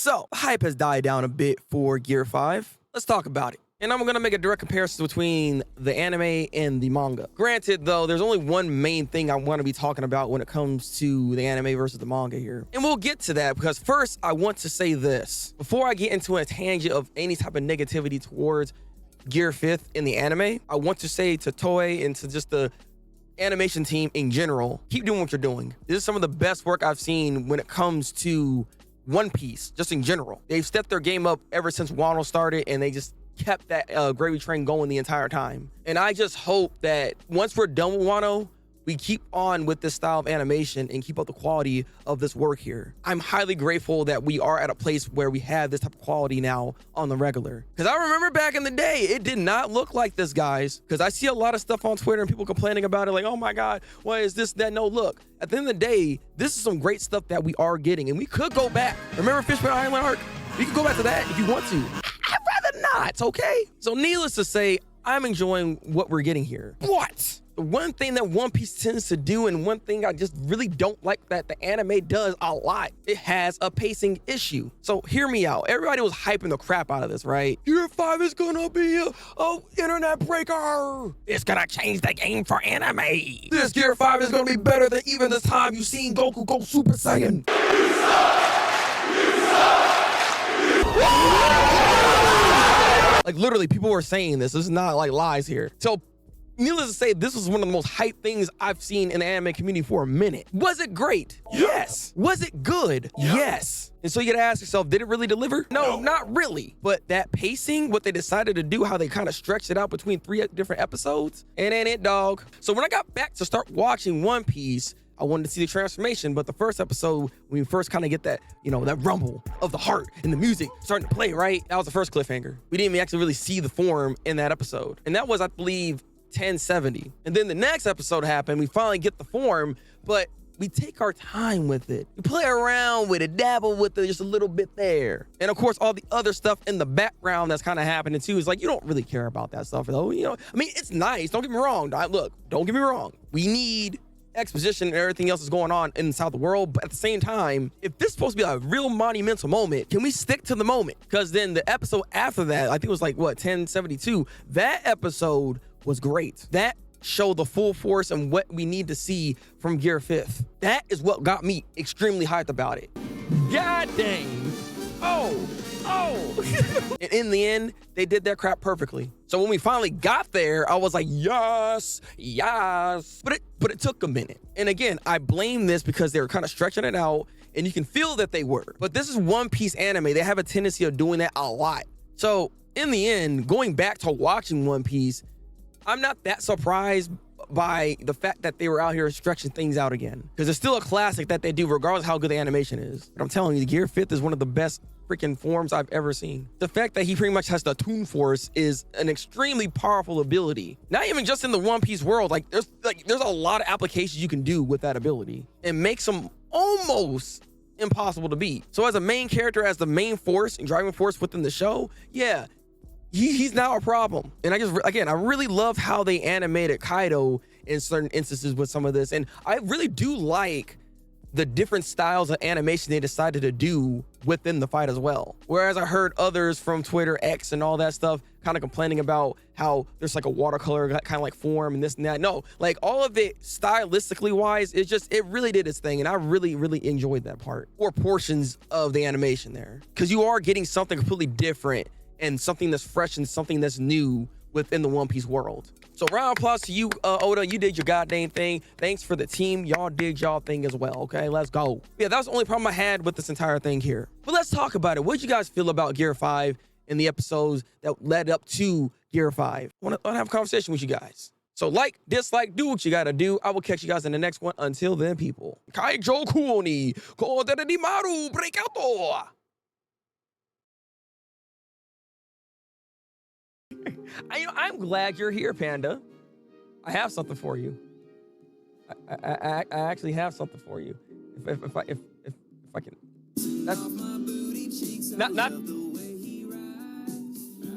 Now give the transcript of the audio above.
So, hype has died down a bit for Gear 5. Let's talk about it. And I'm going to make a direct comparison between the anime and the manga. Granted, though, there's only one main thing I want to be talking about when it comes to the anime versus the manga here. And we'll get to that because first, I want to say this. Before I get into a tangent of any type of negativity towards Gear 5th in the anime, I want to say to Toei and to just the animation team in general, keep doing what you're doing. This is some of the best work I've seen when it comes to One Piece, just in general. They've stepped their game up ever since Wano started, and they just kept that gravy train going the entire time. And I just hope that once we're done with Wano, we keep on with this style of animation and keep up the quality of this work here. I'm highly grateful that we are at a place where we have this type of quality now on the regular. Because I remember back in the day, it did not look like this, guys. Because I see a lot of stuff on Twitter and people complaining about it like, oh my God, what is this, that? No, look, at the end of the day, this is some great stuff that we are getting. And we could go back. Remember Fishman Island arc? We could go back to that if you want to. I'd rather not, okay? So needless to say, I'm enjoying what we're getting here. But the one thing that One Piece tends to do, and one thing I just really don't like that the anime does a lot, it has a pacing issue. So hear me out. Everybody was hyping the crap out of this, right? Gear 5 is gonna be a internet breaker. It's gonna change the game for anime. This Gear 5 is gonna be better than even the time you've seen Goku go Super Saiyan. Like literally, people were saying this. This is not like lies here. So needless to say, this was one of the most hyped things I've seen in the anime community for a minute. Was it great? Yes. Was it good? Yes. And so you gotta ask yourself, did it really deliver? No, not really. But that pacing, what they decided to do, how they kind of stretched it out between 3 different episodes, it ain't it, dog. So when I got back to start watching One Piece, I wanted to see the transformation, but the first episode, when you first kind of get that, that rumble of the heart and the music starting to play, right? That was the first cliffhanger. We didn't even actually really see the form in that episode. And that was, I believe, 1070. And then the next episode happened. We finally get the form, but we take our time with it. We play around with it, dabble with it just a little bit there. And of course, all the other stuff in the background that's kind of happening too is like, you don't really care about that stuff though. I mean, it's nice. Don't get me wrong. Look, don't get me wrong. We need exposition and everything else is going on inside the world, but at the same time, if this is supposed to be a real monumental moment, can we stick to the moment? Because then the episode after that, I think it was like 1072, that episode was great. That showed the full force and what we need to see from Gear 5th. That is what got me extremely hyped about it. God dang. Oh. And in the end, they did their crap perfectly. So when we finally got there, I was like, yes. But it took a minute. And again, I blame this because they were kind of stretching it out, and you can feel that they were. But this is One Piece anime. They have a tendency of doing that a lot. So in the end, going back to watching One Piece, I'm not that surprised by the fact that they were out here stretching things out again. Because it's still a classic that they do regardless of how good the animation is. But I'm telling you, the Gear 5th is one of the best freaking forms I've ever seen. The fact that he pretty much has the Toon Force is an extremely powerful ability. Not even just in the One Piece world. There's a lot of applications you can do with that ability. It makes him almost impossible to beat. So as a main character, as the main force and driving force within the show, yeah, he's now a problem. And I really love how they animated Kaido in certain instances with some of this. And I really do like the different styles of animation they decided to do within the fight as well. Whereas I heard others from Twitter, X, and all that stuff kind of complaining about how there's like a watercolor kind of like form and this and that. No, like all of it stylistically wise, it really did its thing. And I really, really enjoyed that part or portions of the animation there. Because you are getting something completely different and something that's fresh and something that's new within the One Piece world. So round of applause to you, Oda. You did your goddamn thing. Thanks for the team. Y'all did y'all thing as well, okay? Let's go. Yeah, that was the only problem I had with this entire thing here. But let's talk about it. What did you guys feel about Gear 5 and the episodes that led up to Gear 5? I want to have a conversation with you guys. So like, dislike, do what you gotta do. I will catch you guys in the next one. Until then, people. Kaijoku ni Koudera ni Maru breakout. I'm glad you're here, Panda. I have something for you. I actually have something for you. If I can. That's not